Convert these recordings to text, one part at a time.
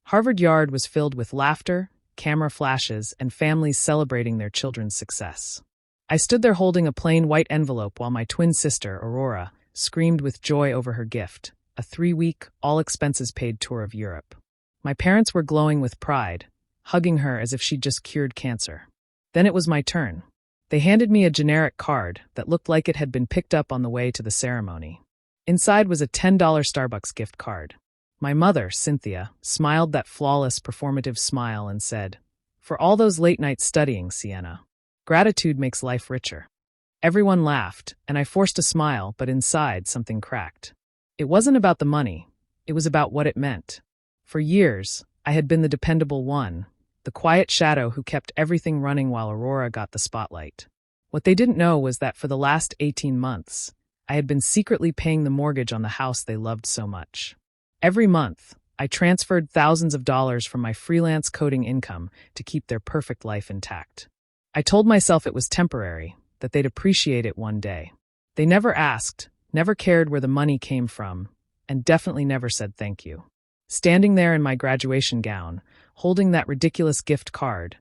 Harvard Yard was filled with laughter, camera flashes, and families celebrating their children's success. I stood there holding a plain white envelope while my twin sister, Aurora, screamed with joy over her gift, a 3-week, all-expenses-paid tour of Europe. My parents were glowing with pride, hugging her as if she'd just cured cancer. Then it was my turn. They handed me a generic card that looked like it had been picked up on the way to the ceremony. Inside was a $10 Starbucks gift card. My mother, Cynthia, smiled that flawless performative smile and said, "For all those late nights studying, Sienna. Gratitude makes life richer." Everyone laughed, and I forced a smile, but inside something cracked. It wasn't about the money. It was about what it meant. For years, I had been the dependable one, the quiet shadow who kept everything running while Aurora got the spotlight. What they didn't know was that for the last 18 months, I had been secretly paying the mortgage on the house they loved so much. Every month, I transferred thousands of dollars from my freelance coding income to keep their perfect life intact. I told myself it was temporary, that they'd appreciate it one day. They never asked, never cared where the money came from, and definitely never said thank you. Standing there in my graduation gown, holding that ridiculous gift card,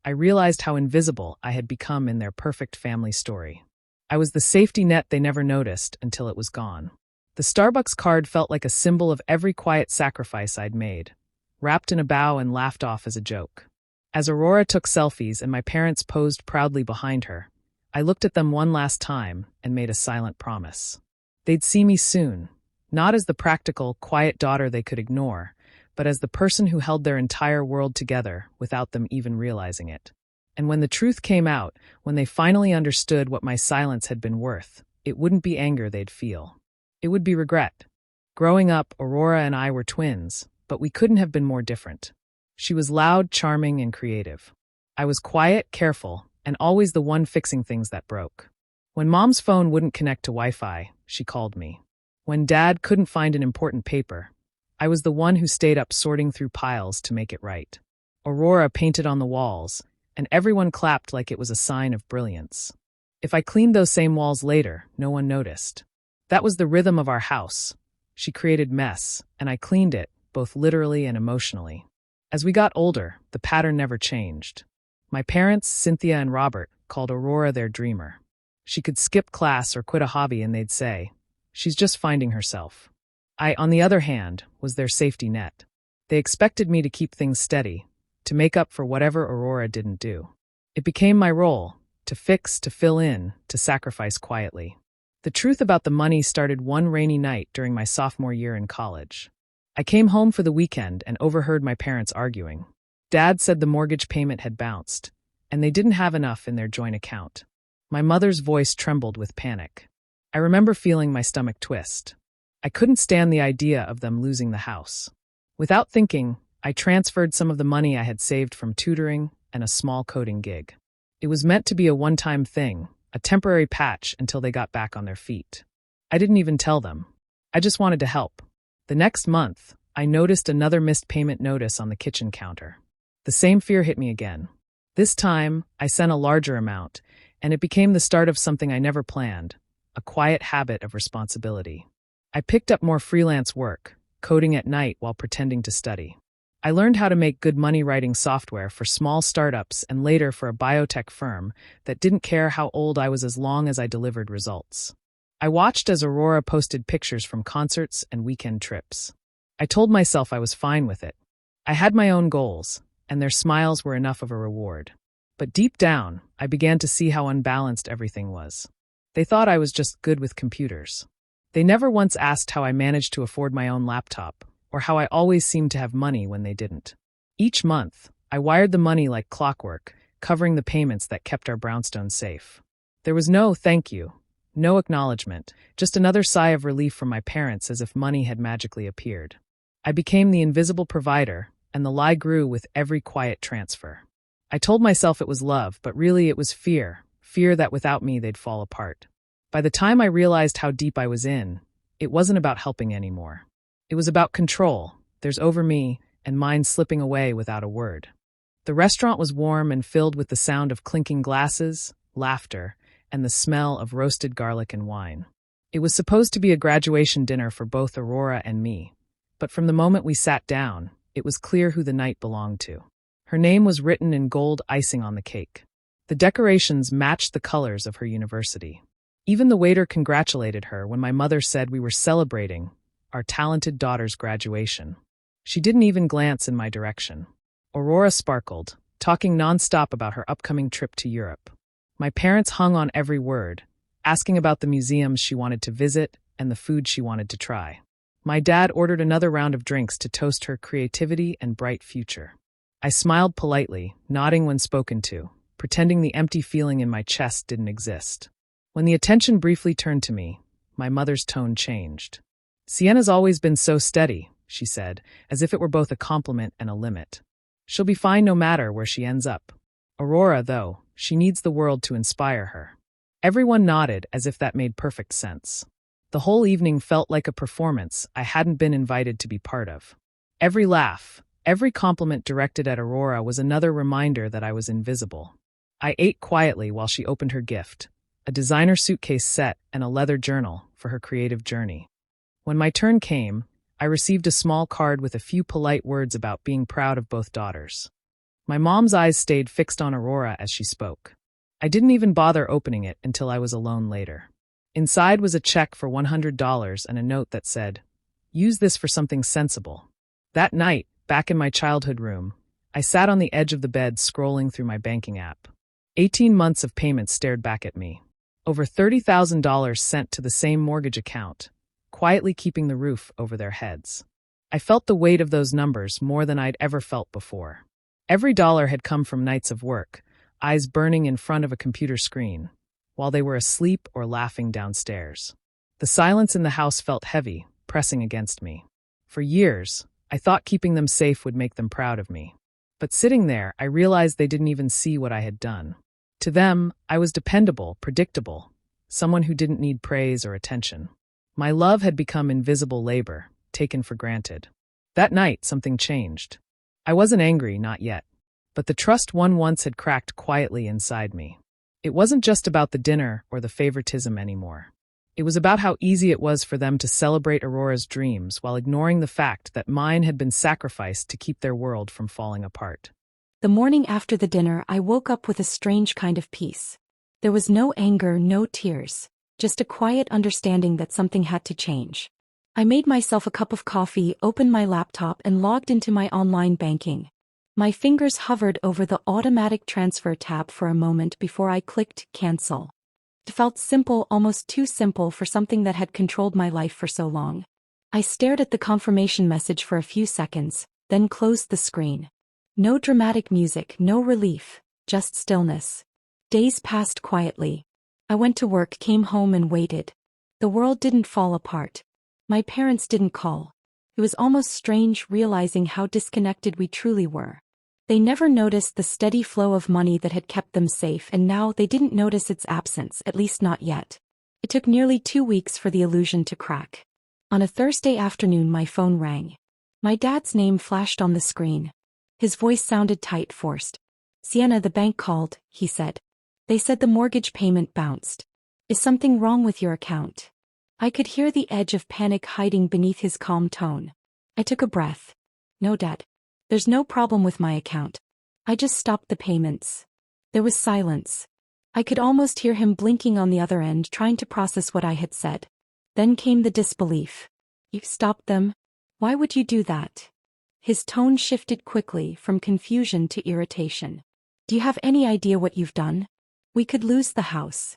I realized how invisible I had become in their perfect family story. I was the safety net they never noticed until it was gone. The Starbucks card felt like a symbol of every quiet sacrifice I'd made, wrapped in a bow and laughed off as a joke. As Aurora took selfies and my parents posed proudly behind her, I looked at them one last time and made a silent promise. They'd see me soon, not as the practical, quiet daughter they could ignore, but as the person who held their entire world together without them even realizing it. And when the truth came out, when they finally understood what my silence had been worth, it wouldn't be anger they'd feel. It would be regret. Growing up, Aurora and I were twins, but we couldn't have been more different. She was loud, charming, and creative. I was quiet, careful, and always the one fixing things that broke. When Mom's phone wouldn't connect to Wi-Fi, she called me. When Dad couldn't find an important paper, I was the one who stayed up sorting through piles to make it right. Aurora painted on the walls, and everyone clapped like it was a sign of brilliance. If I cleaned those same walls later, no one noticed. That was the rhythm of our house. She created mess, and I cleaned it, both literally and emotionally. As we got older, the pattern never changed. My parents, Cynthia and Robert, called Aurora their dreamer. She could skip class or quit a hobby and they'd say, "She's just finding herself." I, on the other hand, was their safety net. They expected me to keep things steady, to make up for whatever Aurora didn't do. It became my role, to fix, to fill in, to sacrifice quietly. The truth about the money started one rainy night during my sophomore year in college. I came home for the weekend and overheard my parents arguing. Dad said the mortgage payment had bounced, and they didn't have enough in their joint account. My mother's voice trembled with panic. I remember feeling my stomach twist. I couldn't stand the idea of them losing the house. Without thinking, I transferred some of the money I had saved from tutoring and a small coding gig. It was meant to be a one-time thing, a temporary patch until they got back on their feet. I didn't even tell them. I just wanted to help. The next month, I noticed another missed payment notice on the kitchen counter. The same fear hit me again. This time, I sent a larger amount, and it became the start of something I never planned, a quiet habit of responsibility. I picked up more freelance work, coding at night while pretending to study. I learned how to make good money-writing software for small startups and later for a biotech firm that didn't care how old I was as long as I delivered results. I watched as Aurora posted pictures from concerts and weekend trips. I told myself I was fine with it. I had my own goals, and their smiles were enough of a reward. But deep down, I began to see how unbalanced everything was. They thought I was just good with computers. They never once asked how I managed to afford my own laptop, or how I always seemed to have money when they didn't. Each month, I wired the money like clockwork, covering the payments that kept our brownstone safe. There was no thank you, no acknowledgement, just another sigh of relief from my parents as if money had magically appeared. I became the invisible provider, and the lie grew with every quiet transfer. I told myself it was love, but really it was fear that without me they'd fall apart. By the time I realized how deep I was in, it wasn't about helping anymore. It was about control, theirs over me, and mine slipping away without a word. The restaurant was warm and filled with the sound of clinking glasses, laughter, and the smell of roasted garlic and wine. It was supposed to be a graduation dinner for both Aurora and me, but from the moment we sat down, It was clear who the night belonged to. Her name was written in gold icing on the cake. The decorations matched the colors of her university. Even the waiter congratulated her when my mother said we were celebrating our talented daughter's graduation. She didn't even glance in my direction. Aurora sparkled, talking nonstop about her upcoming trip to Europe. My parents hung on every word, asking about the museums she wanted to visit and the food she wanted to try. My dad ordered another round of drinks to toast her creativity and bright future. I smiled politely, nodding when spoken to, pretending the empty feeling in my chest didn't exist. When the attention briefly turned to me, my mother's tone changed. "Sienna's always been so steady," she said, as if it were both a compliment and a limit. "She'll be fine no matter where she ends up. Aurora, though, she needs the world to inspire her." Everyone nodded as if that made perfect sense. The whole evening felt like a performance I hadn't been invited to be part of. Every laugh, every compliment directed at Aurora was another reminder that I was invisible. I ate quietly while she opened her gift, a designer suitcase set and a leather journal for her creative journey. When my turn came, I received a small card with a few polite words about being proud of both daughters. My mom's eyes stayed fixed on Aurora as she spoke. I didn't even bother opening it until I was alone later. Inside was a check for $100 and a note that said, "Use this for something sensible." That night, back in my childhood room, I sat on the edge of the bed scrolling through my banking app. 18 months of payments stared back at me. Over $30,000 sent to the same mortgage account, quietly keeping the roof over their heads. I felt the weight of those numbers more than I'd ever felt before. Every dollar had come from nights of work, eyes burning in front of a computer screen, while they were asleep or laughing downstairs. The silence in the house felt heavy, pressing against me. For years, I thought keeping them safe would make them proud of me. But sitting there, I realized they didn't even see what I had done. To them, I was dependable, predictable, someone who didn't need praise or attention. My love had become invisible labor, taken for granted. That night, something changed. I wasn't angry, not yet. But the trust one once had cracked quietly inside me. It wasn't just about the dinner or the favoritism anymore. It was about how easy it was for them to celebrate Aurora's dreams while ignoring the fact that mine had been sacrificed to keep their world from falling apart. The morning after the dinner, I woke up with a strange kind of peace. There was no anger, no tears, just a quiet understanding that something had to change. I made myself a cup of coffee, opened my laptop, and logged into my online banking. My fingers hovered over the automatic transfer tab for a moment before I clicked cancel. It felt simple, almost too simple for something that had controlled my life for so long. I stared at the confirmation message for a few seconds, then closed the screen. No dramatic music, no relief, just stillness. Days passed quietly. I went to work, came home, and waited. The world didn't fall apart. My parents didn't call. It was almost strange realizing how disconnected we truly were. They never noticed the steady flow of money that had kept them safe, and now they didn't notice its absence, at least not yet. It took nearly 2 weeks for the illusion to crack. On a Thursday afternoon, my phone rang. My dad's name flashed on the screen. His voice sounded tight, forced. "Sienna, the bank called," he said. "They said the mortgage payment bounced. Is something wrong with your account?" I could hear the edge of panic hiding beneath his calm tone. I took a breath. "No, Dad. There's no problem with my account. I just stopped the payments." There was silence. I could almost hear him blinking on the other end, trying to process what I had said. Then came the disbelief. "You stopped them? Why would you do that?" His tone shifted quickly from confusion to irritation. "Do you have any idea what you've done? We could lose the house."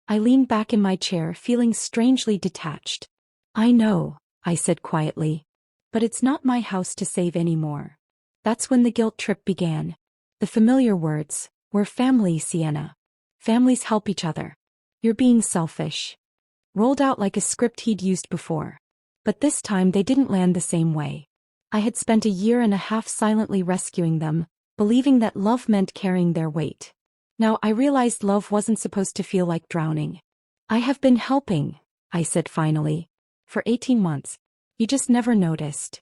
I leaned back in my chair, feeling strangely detached. "I know," I said quietly. "But it's not my house to save anymore." That's when the guilt trip began. The familiar words, "We're family, Sienna. Families help each other. You're being selfish," rolled out like a script he'd used before. But this time they didn't land the same way. I had spent a year and a half silently rescuing them, believing that love meant carrying their weight. Now I realized love wasn't supposed to feel like drowning. "I have been helping," I said finally. "For 18 months. You just never noticed."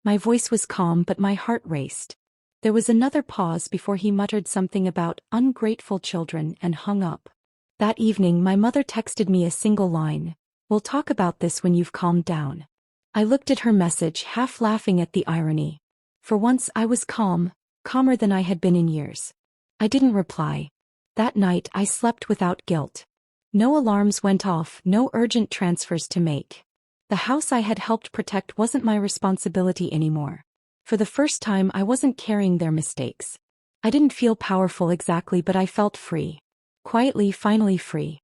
My voice was calm, but my heart raced. There was another pause before he muttered something about ungrateful children and hung up. That evening, my mother texted me a single line, "We'll talk about this when you've calmed down." I looked at her message, half laughing at the irony. For once I was calm, calmer than I had been in years. I didn't reply. That night I slept without guilt. No alarms went off, no urgent transfers to make. The house I had helped protect wasn't my responsibility anymore. For the first time I wasn't carrying their mistakes. I didn't feel powerful exactly, but I felt free. Quietly, finally free.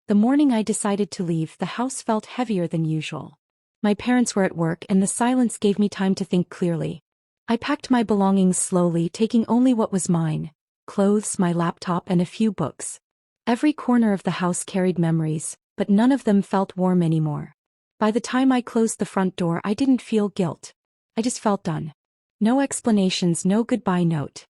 The morning I decided to leave, the house felt heavier than usual. My parents were at work and the silence gave me time to think clearly. I packed my belongings slowly, taking only what was mine: clothes, my laptop, and a few books. Every corner of the house carried memories, but none of them felt warm anymore. By the time I closed the front door, I didn't feel guilt. I just felt done. No explanations, no goodbye note.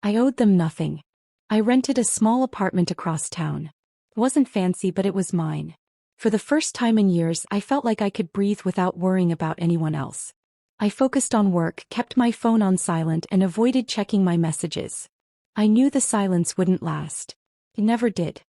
I owed them nothing. I rented a small apartment across town. It wasn't fancy, but it was mine. For the first time in years, I felt like I could breathe without worrying about anyone else. I focused on work, kept my phone on silent, and avoided checking my messages. I knew the silence wouldn't last. It never did.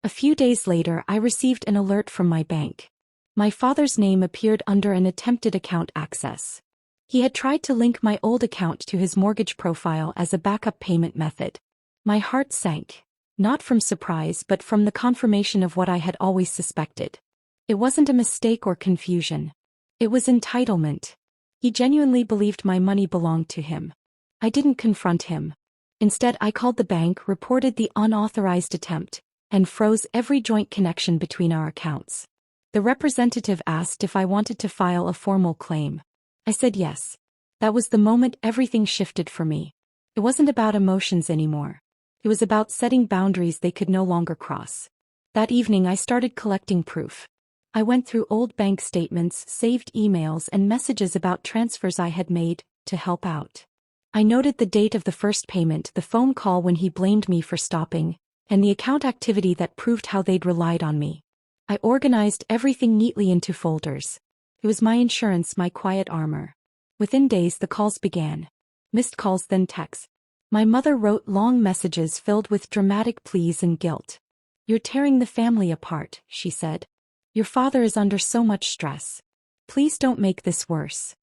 A few days later, I received an alert from my bank. My father's name appeared under an attempted account access. He had tried to link my old account to his mortgage profile as a backup payment method. My heart sank, not from surprise but from the confirmation of what I had always suspected. It wasn't a mistake or confusion. It was entitlement. He genuinely believed my money belonged to him. I didn't confront him. Instead, I called the bank, reported the unauthorized attempt, and froze every joint connection between our accounts. The representative asked if I wanted to file a formal claim. I said yes. That was the moment everything shifted for me. It wasn't about emotions anymore. It was about setting boundaries they could no longer cross. That evening I started collecting proof. I went through old bank statements, saved emails, and messages about transfers I had made to help out. I noted the date of the first payment, the phone call when he blamed me for stopping, and the account activity that proved how they'd relied on me. I organized everything neatly into folders. It was my insurance, my quiet armor. Within days the calls began. Missed calls, then texts. My mother wrote long messages filled with dramatic pleas and guilt. "You're tearing the family apart," she said. "Your father is under so much stress. Please don't make this worse."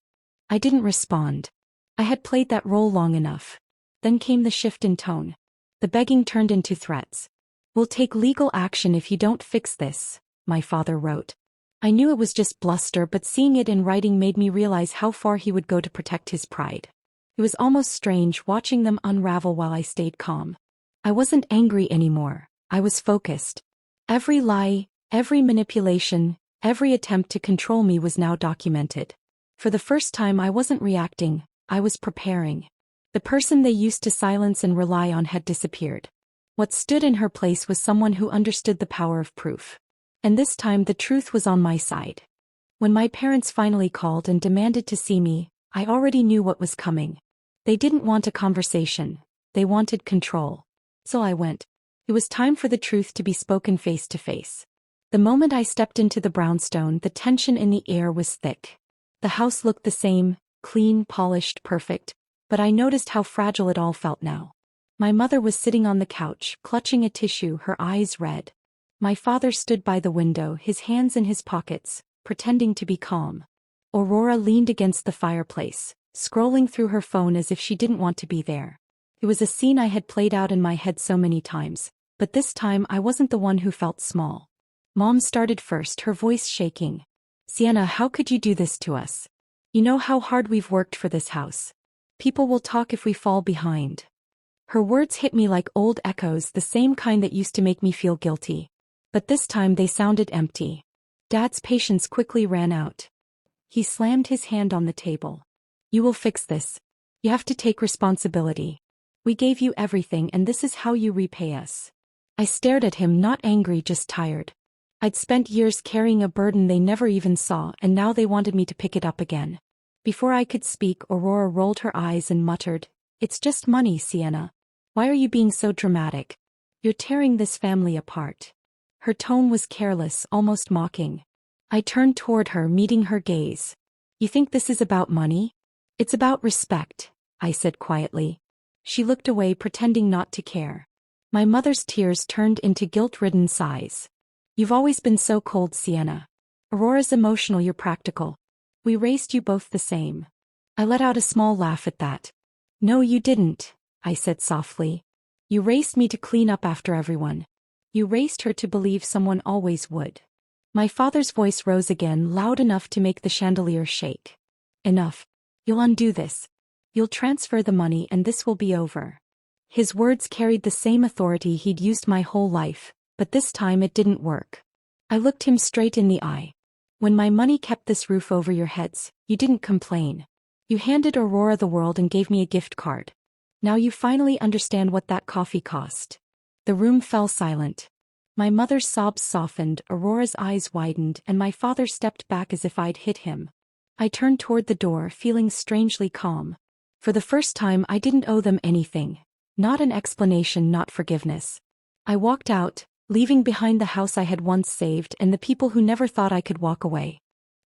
I didn't respond. I had played that role long enough. Then came the shift in tone. The begging turned into threats. "We'll take legal action if you don't fix this," my father wrote. I knew it was just bluster, but seeing it in writing made me realize how far he would go to protect his pride. It was almost strange watching them unravel while I stayed calm. I wasn't angry anymore. I was focused. Every lie, every manipulation, every attempt to control me was now documented. For the first time I wasn't reacting, I was preparing. The person they used to silence and rely on had disappeared. What stood in her place was someone who understood the power of proof. And this time the truth was on my side. When my parents finally called and demanded to see me, I already knew what was coming. They didn't want a conversation. They wanted control. So I went. It was time for the truth to be spoken face to face. The moment I stepped into the brownstone, the tension in the air was thick. The house looked the same, clean, polished, perfect, but I noticed how fragile it all felt now. My mother was sitting on the couch, clutching a tissue, her eyes red. My father stood by the window, his hands in his pockets, pretending to be calm. Aurora leaned against the fireplace, scrolling through her phone as if she didn't want to be there. It was a scene I had played out in my head so many times, but this time I wasn't the one who felt small. Mom started first, her voice shaking. "Sienna, how could you do this to us? You know how hard we've worked for this house. People will talk if we fall behind." Her words hit me like old echoes, the same kind that used to make me feel guilty. But this time they sounded empty. Dad's patience quickly ran out. He slammed his hand on the table. "You will fix this. You have to take responsibility. We gave you everything and this is how you repay us." I stared at him, not angry, just tired. I'd spent years carrying a burden they never even saw, and now they wanted me to pick it up again. Before I could speak, Aurora rolled her eyes and muttered, "It's just money, Sienna. Why are you being so dramatic? You're tearing this family apart." Her tone was careless, almost mocking. I turned toward her, meeting her gaze. "You think this is about money? It's about respect," I said quietly. She looked away, pretending not to care. My mother's tears turned into guilt-ridden sighs. "You've always been so cold, Sienna. Aurora's emotional, you're practical. We raised you both the same." I let out a small laugh at that. No, you didn't, I said softly. You raced me to clean up after everyone. You raced her to believe someone always would. My father's voice rose again, loud enough to make the chandelier shake. Enough. You'll undo this. You'll transfer the money and this will be over. His words carried the same authority he'd used my whole life, but this time it didn't work. I looked him straight in the eye. When my money kept this roof over your heads, you didn't complain. You handed Aurora the world and gave me a gift card. Now you finally understand what that coffee cost. The room fell silent. My mother's sobs softened, Aurora's eyes widened, and my father stepped back as if I'd hit him. I turned toward the door, feeling strangely calm. For the first time, I didn't owe them anything. Not an explanation, not forgiveness. I walked out, leaving behind the house I had once saved and the people who never thought I could walk away.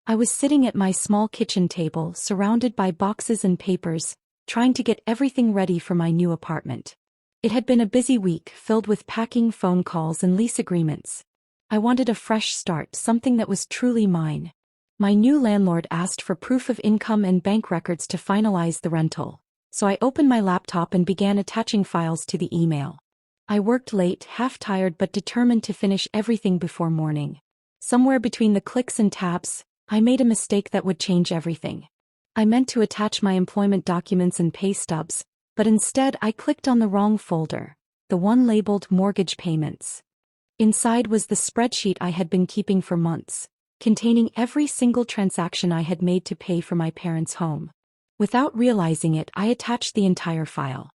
I was sitting at my small kitchen table, surrounded by boxes and papers, trying to get everything ready for my new apartment. It had been a busy week, filled with packing, phone calls, and lease agreements. I wanted a fresh start, something that was truly mine. My new landlord asked for proof of income and bank records to finalize the rental, so I opened my laptop and began attaching files to the email. I worked late, half-tired but determined to finish everything before morning. Somewhere between the clicks and tabs, I made a mistake that would change everything. I meant to attach my employment documents and pay stubs, but instead I clicked on the wrong folder, the one labeled mortgage payments. Inside was the spreadsheet I had been keeping for months, containing every single transaction I had made to pay for my parents' home. Without realizing it, I attached the entire file.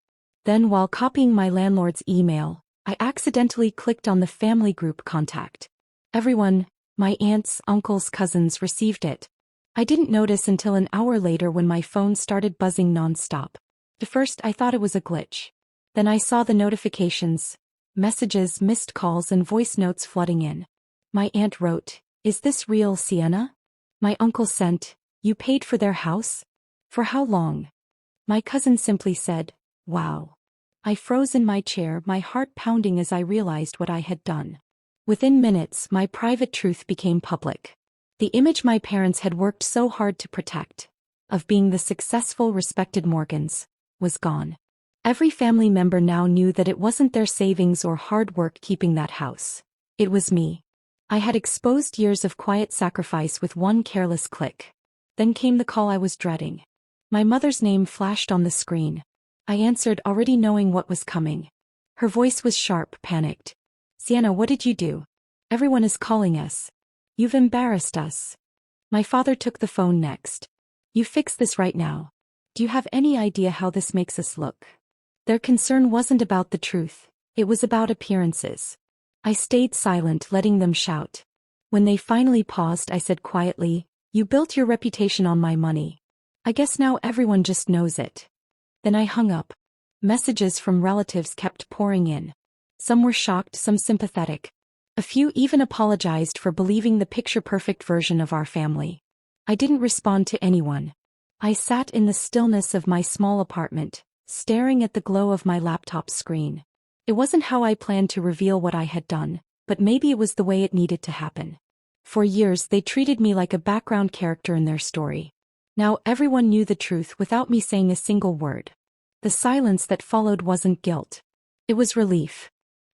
Then, while copying my landlord's email, I accidentally clicked on the family group contact. Everyone, my aunts, uncles, cousins, received it. I didn't notice until an hour later when my phone started buzzing nonstop. At first I thought it was a glitch. Then I saw the notifications, messages, missed calls, and voice notes flooding in. My aunt wrote, "Is this real, Sienna?" My uncle sent, "You paid for their house? For how long?" My cousin simply said, "Wow." I froze in my chair, my heart pounding as I realized what I had done. Within minutes, my private truth became public. The image my parents had worked so hard to protect, of being the successful, respected Morgans, was gone. Every family member now knew that it wasn't their savings or hard work keeping that house. It was me. I had exposed years of quiet sacrifice with one careless click. Then came the call I was dreading. My mother's name flashed on the screen. I answered, already knowing what was coming. Her voice was sharp, panicked. "Sienna, what did you do? Everyone is calling us. You've embarrassed us." My father took the phone next. "You fix this right now. Do you have any idea how this makes us look?" Their concern wasn't about the truth, it was about appearances. I stayed silent, letting them shout. When they finally paused, I said quietly, "You built your reputation on my money. I guess now everyone just knows it." Then I hung up. Messages from relatives kept pouring in. Some were shocked, some sympathetic. A few even apologized for believing the picture-perfect version of our family. I didn't respond to anyone. I sat in the stillness of my small apartment, staring at the glow of my laptop screen. It wasn't how I planned to reveal what I had done, but maybe it was the way it needed to happen. For years they treated me like a background character in their story. Now everyone knew the truth without me saying a single word. The silence that followed wasn't guilt. It was relief.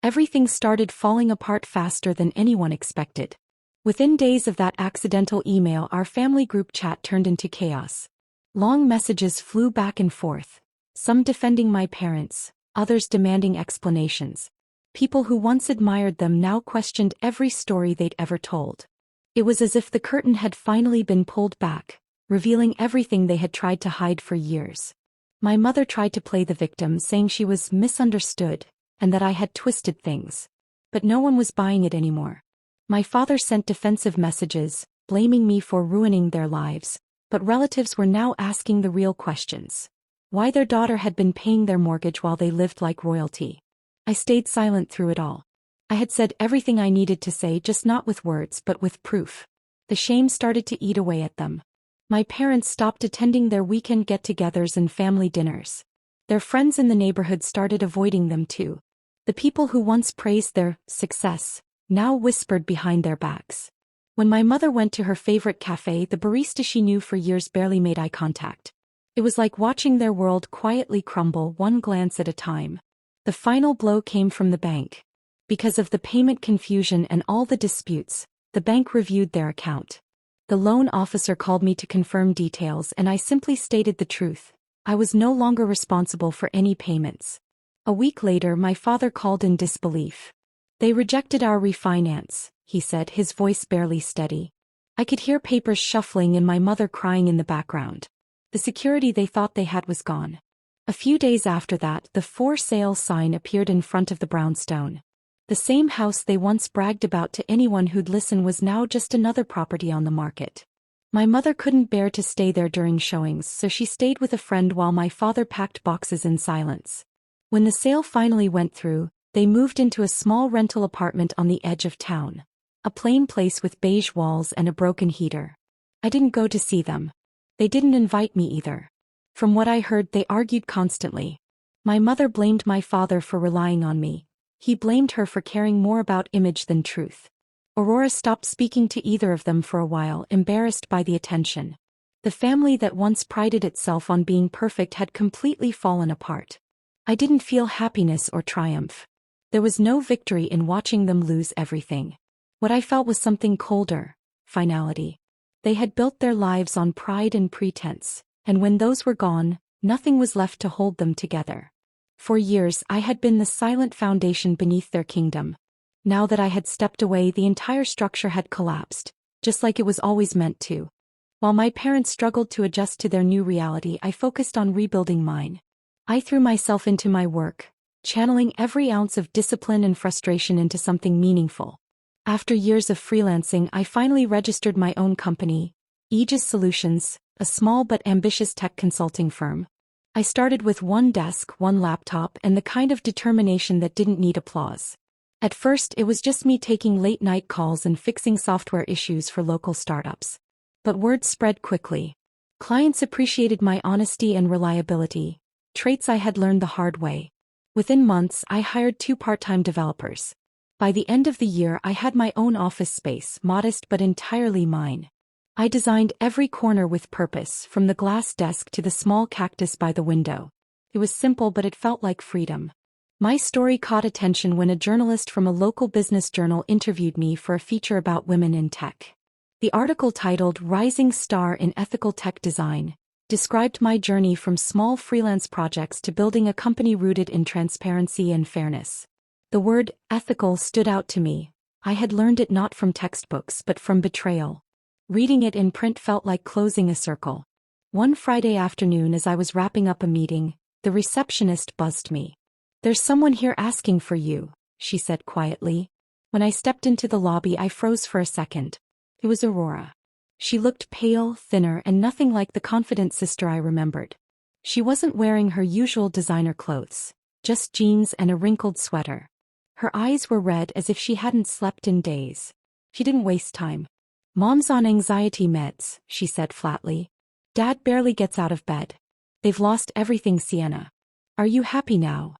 Everything started falling apart faster than anyone expected. Within days of that accidental email, our family group chat turned into chaos. Long messages flew back and forth, some defending my parents, others demanding explanations. People who once admired them now questioned every story they'd ever told. It was as if the curtain had finally been pulled back, revealing everything they had tried to hide for years. My mother tried to play the victim, saying she was misunderstood, and that I had twisted things. But no one was buying it anymore. My father sent defensive messages, blaming me for ruining their lives, but relatives were now asking the real questions. Why their daughter had been paying their mortgage while they lived like royalty. I stayed silent through it all. I had said everything I needed to say, just not with words but with proof. The shame started to eat away at them. My parents stopped attending their weekend get-togethers and family dinners. Their friends in the neighborhood started avoiding them too. The people who once praised their success now whispered behind their backs. When my mother went to her favorite cafe, the barista she knew for years barely made eye contact. It was like watching their world quietly crumble one glance at a time. The final blow came from the bank. Because of the payment confusion and all the disputes, the bank reviewed their account. The loan officer called me to confirm details and I simply stated the truth. I was no longer responsible for any payments. A week later, my father called in disbelief. "They rejected our refinance," he said, his voice barely steady. I could hear papers shuffling and my mother crying in the background. The security they thought they had was gone. A few days after that, the for sale sign appeared in front of the brownstone. The same house they once bragged about to anyone who'd listen was now just another property on the market. My mother couldn't bear to stay there during showings, so she stayed with a friend while my father packed boxes in silence. When the sale finally went through, they moved into a small rental apartment on the edge of town. A plain place with beige walls and a broken heater. I didn't go to see them. They didn't invite me either. From what I heard, they argued constantly. My mother blamed my father for relying on me. He blamed her for caring more about image than truth. Aurora stopped speaking to either of them for a while, embarrassed by the attention. The family that once prided itself on being perfect had completely fallen apart. I didn't feel happiness or triumph. There was no victory in watching them lose everything. What I felt was something colder: finality. They had built their lives on pride and pretense, and when those were gone, nothing was left to hold them together. For years I had been the silent foundation beneath their kingdom. Now that I had stepped away, the entire structure had collapsed, just like it was always meant to. While my parents struggled to adjust to their new reality, I focused on rebuilding mine. I threw myself into my work, channeling every ounce of discipline and frustration into something meaningful. After years of freelancing, I finally registered my own company, Aegis Solutions, a small but ambitious tech consulting firm. I started with one desk, one laptop, and the kind of determination that didn't need applause. At first, it was just me taking late-night calls and fixing software issues for local startups. But word spread quickly. Clients appreciated my honesty and reliability, traits I had learned the hard way. Within months, I hired 2 part-time developers. By the end of the year, I had my own office space, modest but entirely mine. I designed every corner with purpose, from the glass desk to the small cactus by the window. It was simple, but it felt like freedom. My story caught attention when a journalist from a local business journal interviewed me for a feature about women in tech. The article, titled "Rising Star in Ethical Tech Design," described my journey from small freelance projects to building a company rooted in transparency and fairness. The word ethical stood out to me. I had learned it not from textbooks but from betrayal. Reading it in print felt like closing a circle. One Friday afternoon, as I was wrapping up a meeting, the receptionist buzzed me. "There's someone here asking for you," she said quietly. When I stepped into the lobby, I froze for a second. It was Aurora. She looked pale, thinner, and nothing like the confident sister I remembered. She wasn't wearing her usual designer clothes, just jeans and a wrinkled sweater. Her eyes were red, as if she hadn't slept in days. She didn't waste time. "Mom's on anxiety meds," she said flatly. "Dad barely gets out of bed. They've lost everything, Sienna. Are you happy now?"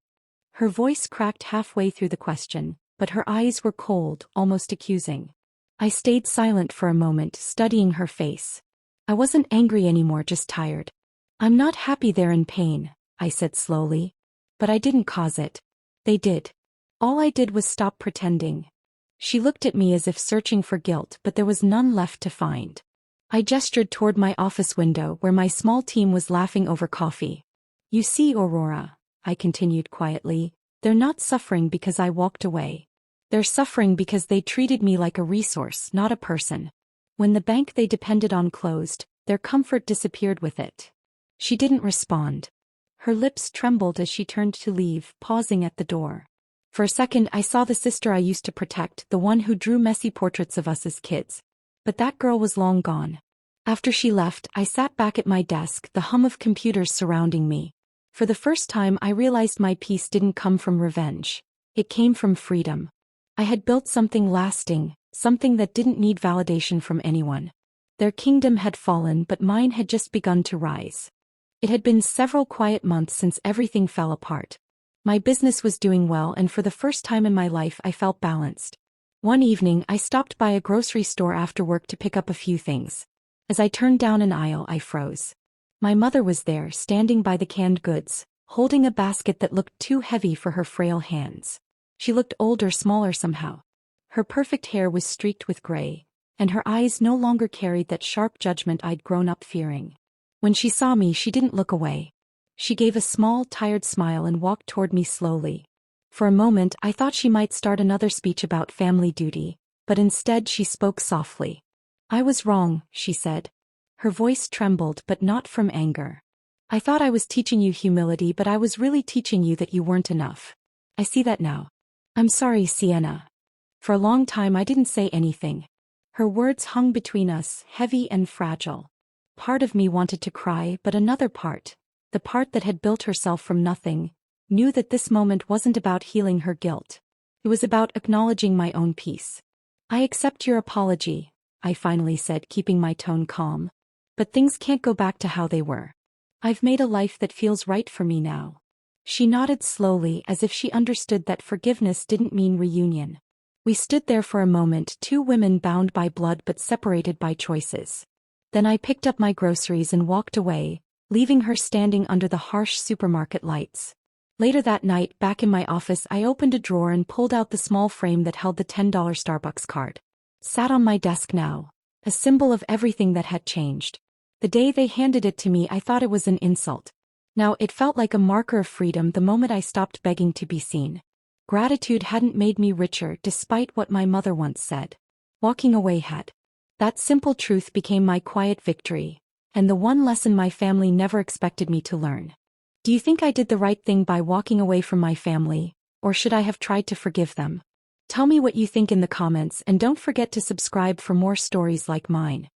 Her voice cracked halfway through the question, but her eyes were cold, almost accusing. I stayed silent for a moment, studying her face. I wasn't angry anymore, just tired. "I'm not happy, they're in pain," I said slowly. "But I didn't cause it. They did. All I did was stop pretending." She looked at me as if searching for guilt, but there was none left to find. I gestured toward my office window, where my small team was laughing over coffee. "You see, Aurora," I continued quietly, "they're not suffering because I walked away. They're suffering because they treated me like a resource, not a person. When the bank they depended on closed, their comfort disappeared with it." She didn't respond. Her lips trembled as she turned to leave, pausing at the door. For a second, I saw the sister I used to protect, the one who drew messy portraits of us as kids. But that girl was long gone. After she left, I sat back at my desk, the hum of computers surrounding me. For the first time, I realized my peace didn't come from revenge. It came from freedom. I had built something lasting, something that didn't need validation from anyone. Their kingdom had fallen, but mine had just begun to rise. It had been several quiet months since everything fell apart. My business was doing well, and for the first time in my life I felt balanced. One evening, I stopped by a grocery store after work to pick up a few things. As I turned down an aisle, I froze. My mother was there, standing by the canned goods, holding a basket that looked too heavy for her frail hands. She looked older, smaller somehow. Her perfect hair was streaked with gray, and her eyes no longer carried that sharp judgment I'd grown up fearing. When she saw me, she didn't look away. She gave a small, tired smile and walked toward me slowly. For a moment, I thought she might start another speech about family duty, but instead she spoke softly. "I was wrong," she said. Her voice trembled, but not from anger. "I thought I was teaching you humility, but I was really teaching you that you weren't enough. I see that now. I'm sorry, Sienna." For a long time I didn't say anything. Her words hung between us, heavy and fragile. Part of me wanted to cry, but another part, the part that had built herself from nothing, knew that this moment wasn't about healing her guilt. It was about acknowledging my own peace. "I accept your apology," I finally said, keeping my tone calm. "But things can't go back to how they were. I've made a life that feels right for me now." She nodded slowly, as if she understood that forgiveness didn't mean reunion. We stood there for a moment, two women bound by blood but separated by choices. Then I picked up my groceries and walked away, leaving her standing under the harsh supermarket lights. Later that night, back in my office, I opened a drawer and pulled out the small frame that held the $10 Starbucks card. It sat on my desk now, a symbol of everything that had changed. The day they handed it to me, I thought it was an insult. Now it felt like a marker of freedom the moment I stopped begging to be seen. Gratitude hadn't made me richer, despite what my mother once said. Walking away had. That simple truth became my quiet victory, and the one lesson my family never expected me to learn. Do you think I did the right thing by walking away from my family, or should I have tried to forgive them? Tell me what you think in the comments, and don't forget to subscribe for more stories like mine.